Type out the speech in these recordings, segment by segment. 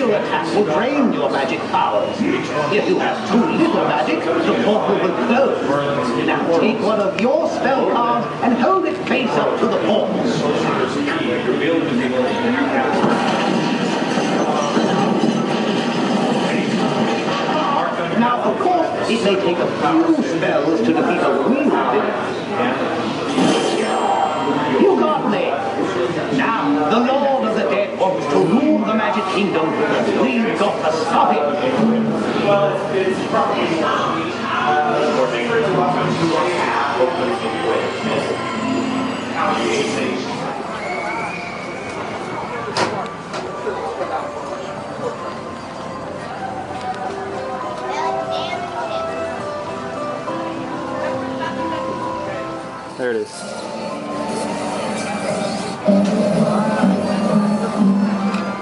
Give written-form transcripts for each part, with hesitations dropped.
single attack will drain your magic powers. If you have too little magic, the portal will close. Now take one of your spell cards and hold it face up to the portal. Now, of course, it may take a few spells to defeat a winged. You got me! Now, the Lord of the Dead wants to rule the Magic Kingdom. We've got to stop it! There it is.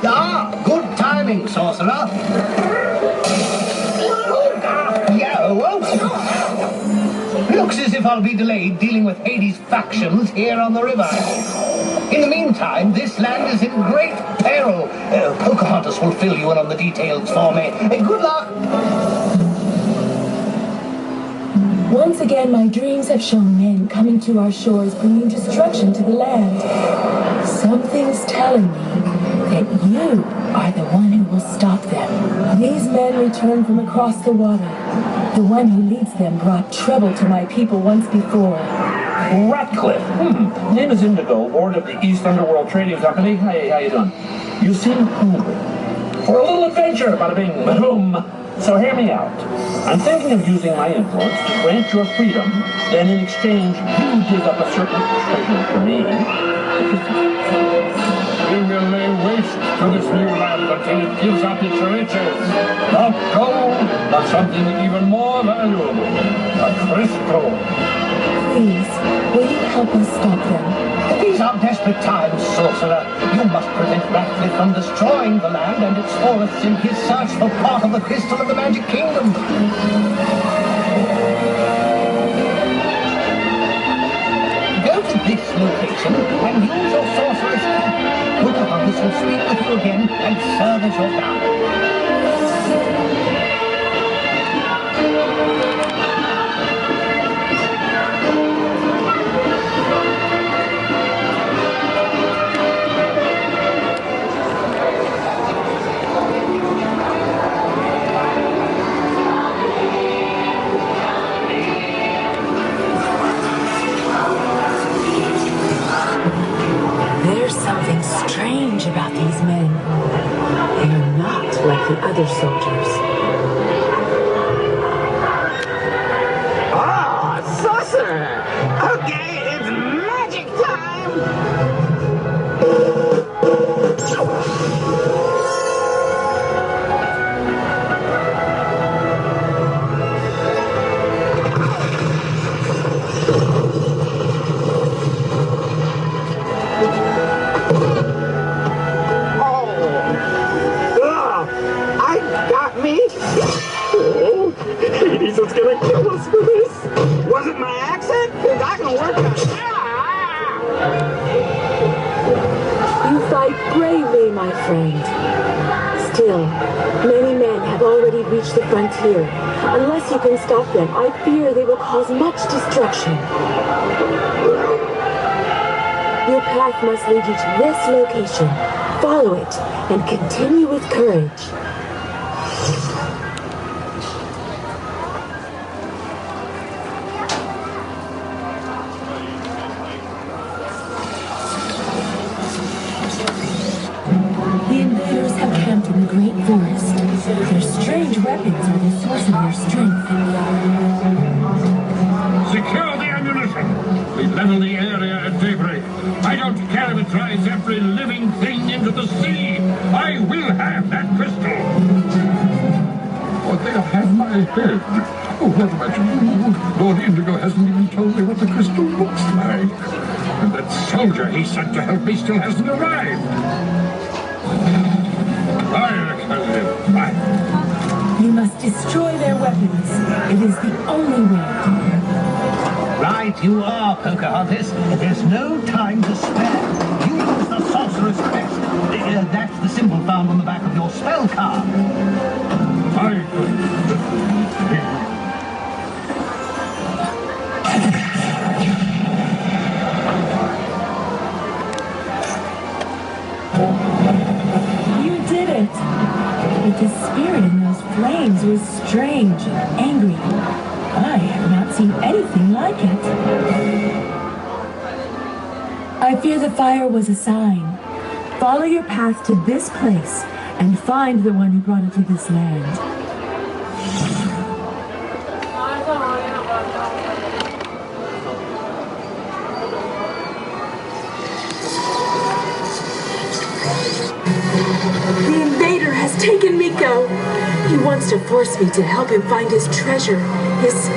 Ah, good timing, Sorcerer. Looks as if I'll be delayed dealing with Hades' factions here on the river. In the meantime, this land is in great peril. Pocahontas will fill you in on the details for me. Good luck! Once again, my dreams have shown men coming to our shores bringing destruction to the land. Something's telling me that you are the one who will stop them. These men return from across the water. The one who leads them brought trouble to my people once before. Ratcliffe. Name is Indigo, board of the East Underworld Trading Company. Hey, how you doing? You seem hungry. For a little adventure, bada bing, boom. So hear me out. I'm thinking of using my influence to grant your freedom, then in exchange, you give up a certain treasure for me. We will lay waste to this new land until it gives up its riches. Not gold, but something even more valuable. A crystal. Please, will you help us stop them? These are desperate times, Sorcerer. You must prevent Ratcliffe from destroying the land and its forests in his search for part of the crystal of the Magic Kingdom. Go to this location and use your sorcerer's key. Pocahontas will speak with you again and serve as your guide. There's something strange about these men. They are not like the other soldiers. Oh, Sorcerer! Okay, it's magic time! Hades is gonna kill us for this. Was it my accent? Cause I can work on You fight bravely, my friend. Still, many men have already reached the frontier. Unless you can stop them, I fear they will cause much destruction. Your path must lead you to this location. Follow it and continue with courage. In the Great Forest. Their strange weapons are the source of their strength. Secure the ammunition! We level the area at daybreak. I don't care if it drives every living thing into the sea. I will have that crystal! Oh, they'll have my head. Oh, what am I to do? Lord Indigo hasn't even told me what the crystal looks like. And that soldier he sent to help me still hasn't arrived. You must destroy their weapons. It is the only way. Right you are, Pocahontas. There's no time to spare. Use the Sorcerer's Crest. That's the symbol for found on the back of your spell card. You did it! But the spirit in those flames was strange and angry. I have not seen anything like it. I fear the fire was a sign. Follow your path to this place and find the one who brought it to this land. The invader has taken Miko. He wants to force me to help him find his treasure, his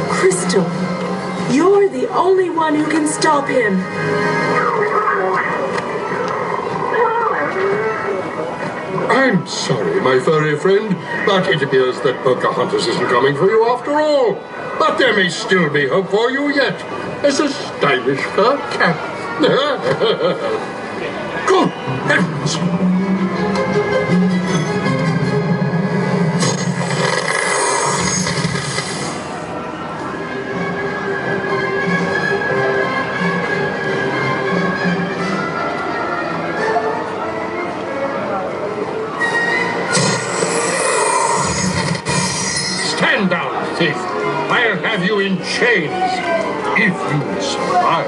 crystal. You're the only one who can stop him. I'm sorry, my furry friend, but it appears that Pocahontas isn't coming for you after all. But there may still be hope for you yet, as a stylish fur cap. Good heavens! Stand down, thief. I'll have you in chains if you survive.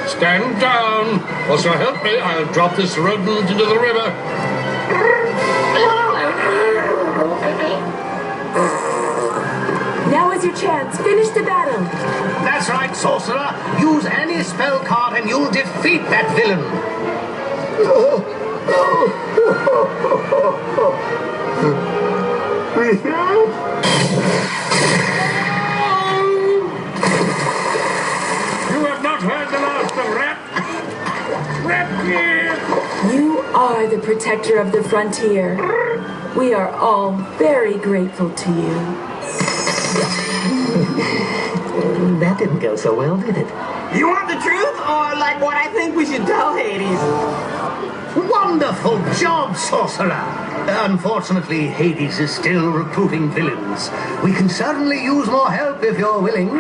Stand down, or so help me, I'll drop this rodent into the river. Now is your chance. Finish the battle. That's right, Sorcerer. Use any spell card and you'll defeat that villain. You have not heard the last of Rap. Rap here. You are the protector of the frontier. We are all very grateful to you. That didn't go so well, did it? You want the truth, or like what I think we should tell Hades? Wonderful job, Sorcerer. Unfortunately, Hades is still recruiting villains. We can certainly use more help if you're willing.